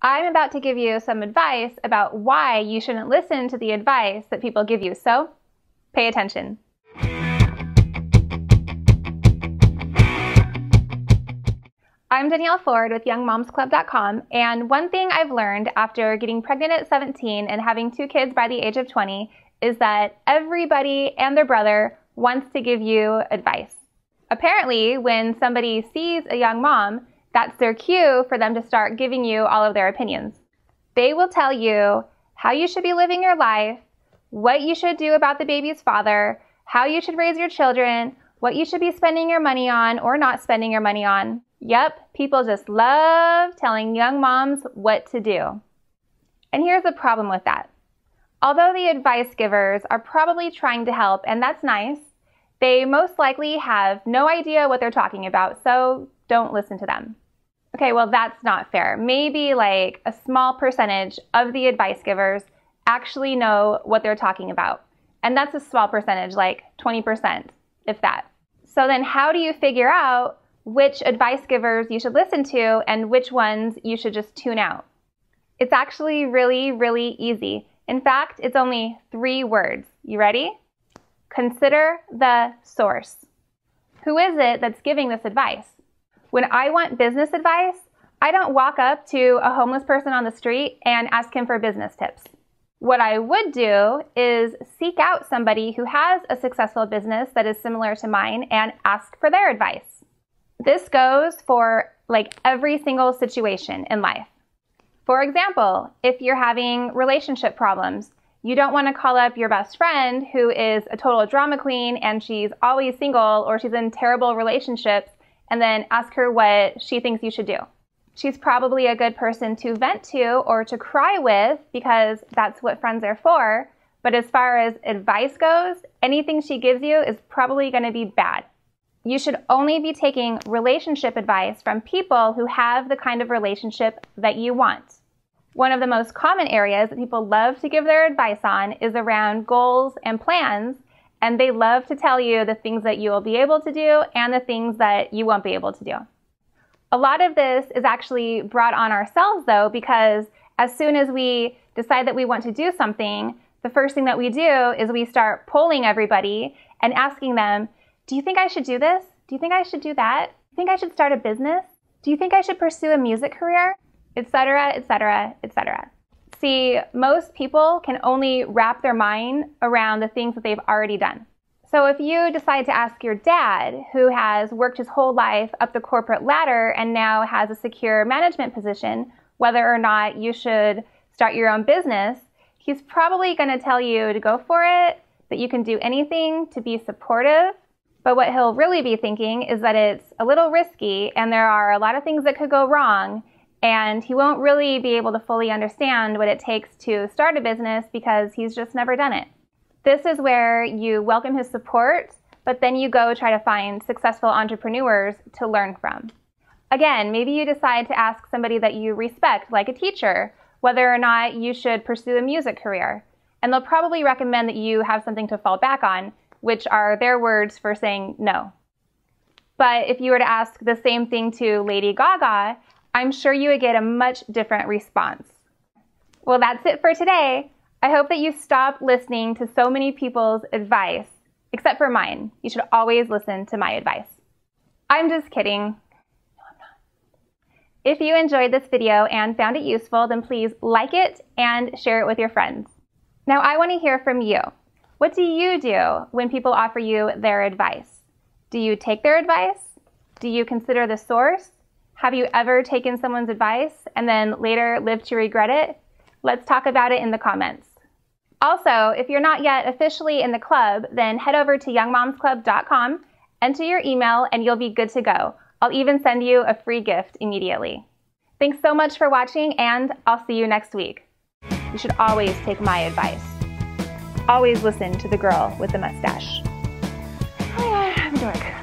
I'm about to give you some advice about why you shouldn't listen to the advice that people give you, so pay attention. I'm Danielle Ford with YoungMomsClub.com, and one thing I've learned after getting pregnant at 17 and having 2 kids by the age of 20 is that everybody and their brother wants to give you advice. Apparently, when somebody sees a young mom, that's their cue for them to start giving you all of their opinions. They will tell you how you should be living your life, what you should do about the baby's father, how you should raise your children, what you should be spending your money on or not spending your money on. Yep, people just love telling young moms what to do. And here's the problem with that. Although the advice givers are probably trying to help, and that's nice, they most likely have no idea what they're talking about, so don't listen to them. Okay, well, that's not fair. Maybe like a small percentage of the advice givers actually know what they're talking about. And that's a small percentage, like 20%, if that. So then how do you figure out which advice givers you should listen to and which ones you should just tune out? It's actually really, really easy. In fact, it's only 3 words. You ready? Consider the source. Who is it that's giving this advice? When I want business advice, I don't walk up to a homeless person on the street and ask him for business tips. What I would do is seek out somebody who has a successful business that is similar to mine and ask for their advice. This goes for like every single situation in life. For example, if you're having relationship problems, you don't want to call up your best friend who is a total drama queen and she's always single or she's in terrible relationships and then ask her what she thinks you should do. She's probably a good person to vent to or to cry with because that's what friends are for. But as far as advice goes, anything she gives you is probably going to be bad. You should only be taking relationship advice from people who have the kind of relationship that you want. One of the most common areas that people love to give their advice on is around goals and plans, and they love to tell you the things that you will be able to do and the things that you won't be able to do. A lot of this is actually brought on ourselves, though, because as soon as we decide that we want to do something, the first thing that we do is we start polling everybody and asking them, do you think I should do this? Do you think I should do that? Do you think I should start a business? Do you think I should pursue a music career? Etc., etc., etc. See, most people can only wrap their mind around the things that they've already done. So if you decide to ask your dad, who has worked his whole life up the corporate ladder and now has a secure management position, whether or not you should start your own business, he's probably going to tell you to go for it, that you can do anything to be supportive. But what he'll really be thinking is that it's a little risky and there are a lot of things that could go wrong, and he won't really be able to fully understand what it takes to start a business because he's just never done it. This is where you welcome his support, but then you go try to find successful entrepreneurs to learn from. Again, maybe you decide to ask somebody that you respect, like a teacher, whether or not you should pursue a music career. And they'll probably recommend that you have something to fall back on, which are their words for saying no. But if you were to ask the same thing to Lady Gaga, I'm sure you would get a much different response. Well, that's it for today. I hope that you stop listening to so many people's advice, except for mine. You should always listen to my advice. I'm just kidding. No, I'm not. If you enjoyed this video and found it useful, then please like it and share it with your friends. Now, I want to hear from you. What do you do when people offer you their advice? Do you take their advice? Do you consider the source? Have you ever taken someone's advice and then later lived to regret it? Let's talk about it in the comments. Also, if you're not yet officially in the club, then head over to YoungMomsClub.com, enter your email, and you'll be good to go. I'll even send you a free gift immediately. Thanks so much for watching, and I'll see you next week. You should always take my advice. Always listen to the girl with the mustache. Oh yeah, I'm a dork.